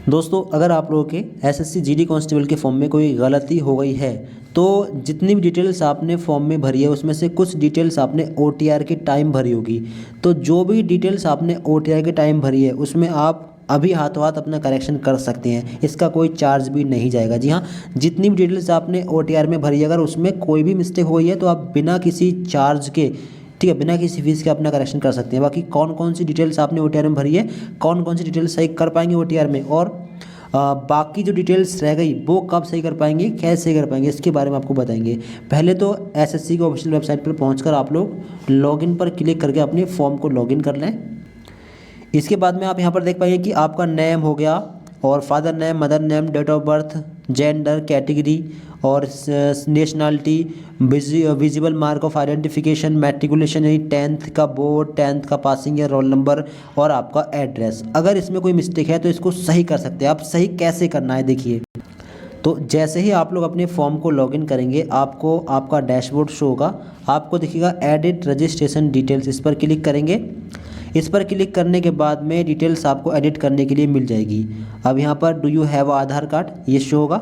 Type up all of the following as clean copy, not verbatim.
दोस्तों, अगर आप लोगों के एसएससी जीडी कांस्टेबल के फॉर्म में कोई गलती हो गई है तो जितनी भी डिटेल्स आपने फॉर्म में भरी है उसमें से कुछ डिटेल्स आपने ओटीआर के टाइम भरी होगी। तो जो भी डिटेल्स आपने ओटीआर के टाइम भरी है उसमें आप अभी हाथों हाथ अपना करेक्शन कर सकते हैं, इसका कोई चार्ज भी नहीं जाएगा। जी हाँ, जितनी भी डिटेल्स आपने ओटीआर में भरी है अगर उसमें कोई भी मिस्टेक हो गई है तो आप बिना किसी चार्ज के, ठीक है, बिना किसी फीस के अपना करेक्शन कर सकते हैं। बाकी कौन कौन सी डिटेल्स आपने ओटीआर में भरी है, कौन कौन सी डिटेल्स सही कर पाएंगे ओटीआर में, और बाकी जो डिटेल्स रह गई वो कब सही कर पाएंगे, कैसे सही कर पाएंगे, इसके बारे में आपको बताएंगे। पहले तो एसएससी की ऑफिशियल वेबसाइट पर पहुंचकर आप लोग लॉगिन पर क्लिक करके अपने फॉर्म को लॉगिन कर लें। इसके बाद में आप यहाँ पर देख पाएंगे कि आपका नेम हो गया और father name, mother name, date of birth, gender, category और nationality, visible mark of identification, matriculation यानी 10th का बोर्ड, 10th का पासिंग या रोल नंबर और आपका एड्रेस। अगर इसमें कोई मिस्टेक है तो इसको सही कर सकते हैं। आप सही कैसे करना है देखिए। तो जैसे ही आप लोग अपने फॉर्म को लॉगिन करेंगे आपको आपका डैशबोर्ड शो होगा, आपको दिखेगा एडिट रजिस्ट्रेशन डिटेल्स, इस पर क्लिक करेंगे। इस पर क्लिक करने के बाद में डिटेल्स आपको एडिट करने के लिए मिल जाएगी। अब यहाँ पर do you have Aadhaar card ये शो होगा,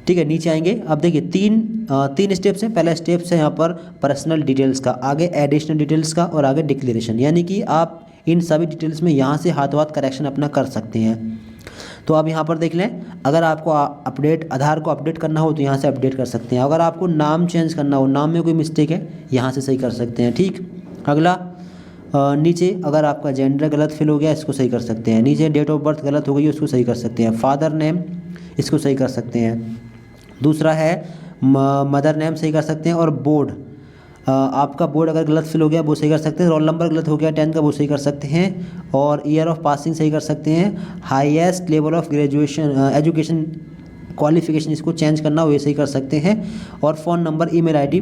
ठीक है। नीचे आएंगे, अब देखिए तीन स्टेप्स हैं। पहला स्टेप्स है यहाँ पर पर्सनल डिटेल्स का, आगे एडिशनल डिटेल्स का और आगे डिक्लेरेशन, यानी कि आप इन सभी डिटेल्स में यहाँ से हाथों हाथ करेक्शन अपना कर सकते हैं। तो आप यहाँ पर देख लें, अगर आपको आधार को अपडेट करना हो तो यहाँ से अपडेट कर सकते हैं। अगर आपको नाम चेंज करना हो, नाम में कोई मिस्टेक है, यहाँ से सही कर सकते हैं, ठीक। अगला नीचे अगर आपका जेंडर गलत फिल हो गया इसको सही कर सकते हैं। नीचे डेट ऑफ बर्थ गलत हो गई उसको सही कर सकते हैं। फादर नेम इसको सही कर सकते हैं। दूसरा है मदर नेम सही कर सकते हैं। और बोर्ड, आपका बोर्ड अगर गलत फिल हो गया वो सही कर सकते हैं। रोल नंबर गलत हो गया 10th का वो सही कर सकते हैं। और ईयर ऑफ पासिंग सही कर सकते हैं। Highest level of graduation education qualification इसको चेंज करना हो ये सही कर सकते हैं। और फ़ोन नंबर, ईमेल आईडी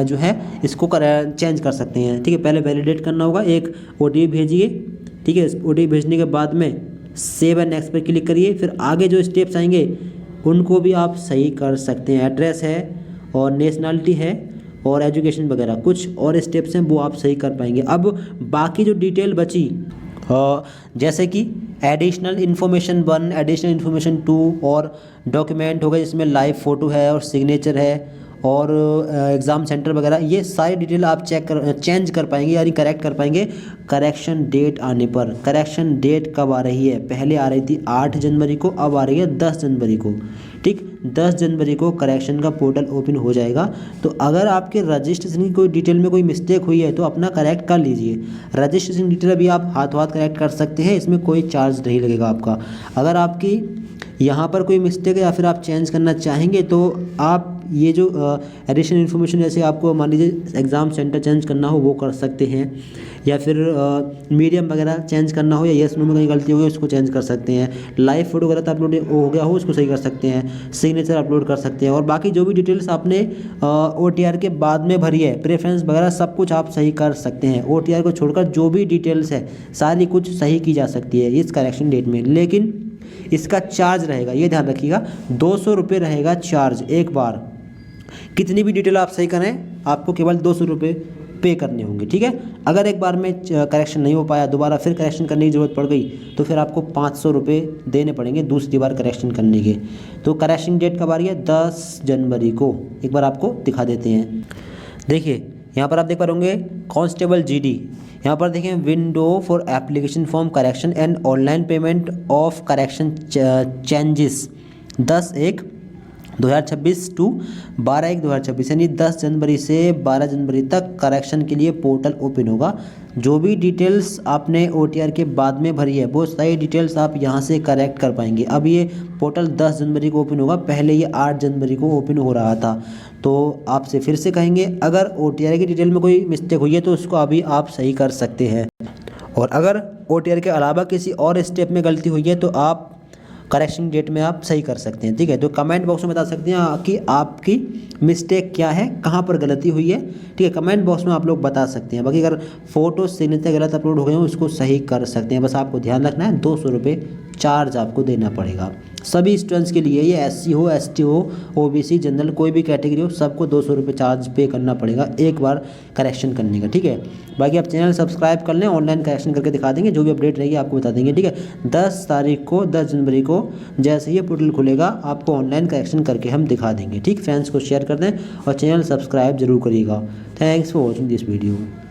जो है इसको चेंज कर सकते हैं, ठीक है। पहले वैलिडेट करना होगा, एक ओटीपी भेजिए, ठीक है। ओटीपी भेजने के बाद में सेव एंड नेक्स्ट पर क्लिक करिए। फिर आगे जो स्टेप्स आएंगे उनको भी आप सही कर सकते हैं। एड्रेस है और नेशनलिटी है और एजुकेशन वगैरह कुछ और स्टेप्स हैं वो आप सही कर पाएंगे। अब बाकी जो डिटेल बची जैसे कि एडिशनल इन्फॉर्मेशन 1, एडिशनल इन्फॉर्मेशन 2 और डॉक्यूमेंट हो गए जिसमें लाइव फ़ोटो है और सिग्नेचर है और एग्ज़ाम सेंटर वगैरह, ये सारी डिटेल आप चेंज कर पाएंगे यानी करेक्ट कर पाएंगे करेक्शन डेट आने पर। करेक्शन डेट कब आ रही है, पहले आ रही थी 8 जनवरी को, अब आ रही है 10 जनवरी को, ठीक। 10 जनवरी को करेक्शन का पोर्टल ओपन हो जाएगा। तो अगर आपके रजिस्ट्रेशन की कोई डिटेल में कोई मिस्टेक हुई है तो अपना करेक्ट कर लीजिए। रजिस्ट्रेशन डिटेल अभी आप हाथों हाथ करेक्ट कर सकते हैं, इसमें कोई चार्ज नहीं लगेगा आपका। अगर आपकी यहाँ पर कोई मिस्टेक है या फिर आप चेंज करना चाहेंगे तो आप ये जो एडिशनल इन्फॉर्मेशन, जैसे आपको मान लीजिए एग्ज़ाम सेंटर चेंज करना हो वो कर सकते हैं, या फिर मीडियम वगैरह चेंज करना हो या येस नो में कहीं गलती हो गई उसको चेंज कर सकते हैं। लाइव फोटो गलत अपलोड हो गया हो उसको सही कर सकते हैं। सिग्नेचर अपलोड कर सकते हैं। और बाकी जो भी डिटेल्स आपने ओटीआर के बाद में भरी है, प्रेफरेंस वगैरह सब कुछ आप सही कर सकते हैं। ओटीआर को छोड़कर जो भी डिटेल्स है सारी कुछ सही की जा सकती है इस करेक्शन डेट में, लेकिन इसका चार्ज रहेगा, ये ध्यान रखिएगा, 200 रुपये रहेगा चार्ज एक बार। कितनी भी डिटेल आप सही करें आपको केवल 200 रुपये पे करने होंगे, ठीक है। अगर एक बार में करेक्शन नहीं हो पाया, दोबारा फिर करेक्शन करने की ज़रूरत पड़ गई तो फिर आपको 500 रुपये देने पड़ेंगे दूसरी बार करेक्शन करने के। तो करेक्शन डेट कब आ रही है, 10 जनवरी को। एक बार आपको दिखा देते हैं, देखिए यहाँ पर आप देख पा होंगे कांस्टेबल जीडी, यहाँ पर देखें window for application form correction and online payment of correction changes 10/1/2026 to 12/1/2026, यानी 10 जनवरी से 12 जनवरी तक करेक्शन के लिए पोर्टल ओपन होगा। जो भी डिटेल्स आपने ओटीआर के बाद में भरी है वो सारी डिटेल्स आप यहाँ से करेक्ट कर पाएंगे। अब ये पोर्टल 10 जनवरी को ओपन होगा, पहले ये 8 जनवरी को ओपन हो रहा था। तो आपसे फिर से कहेंगे अगर ओटीआर की डिटेल में कोई मिस्टेक हुई है तो उसको अभी आप सही कर सकते हैं। और अगर ओटीआर के अलावा किसी और स्टेप में गलती हुई है तो आप करेक्शन डेट में आप सही कर सकते हैं, ठीक है। तो कमेंट बॉक्स में बता सकते हैं कि आपकी मिस्टेक क्या है, कहाँ पर गलती हुई है, ठीक है। कमेंट बॉक्स में आप लोग बता सकते हैं। बाकी अगर फ़ोटो सिग्नेचर गलत अपलोड हो गए हो उसको सही कर सकते हैं। बस आपको ध्यान रखना है 200 रुपये चार्ज आपको देना पड़ेगा। सभी स्टूडेंट्स के लिए, ये SC हो, ST हो, OBC, जनरल, कोई भी कैटेगरी हो, सबको 200 रुपये चार्ज पे करना पड़ेगा एक बार करेक्शन करने का, ठीक है। बाकी आप चैनल सब्सक्राइब कर लें, ऑनलाइन करेक्शन करके दिखा देंगे, जो भी अपडेट रहेगी आपको बता देंगे, ठीक है। 10 जनवरी को जैसे ही पोर्टल खुलेगा आपको ऑनलाइन करेक्शन करके हम दिखा देंगे, ठीक। फ्रेंड्स को शेयर कर दें और चैनल सब्सक्राइब जरूर करिएगा। Thanks for watching this video.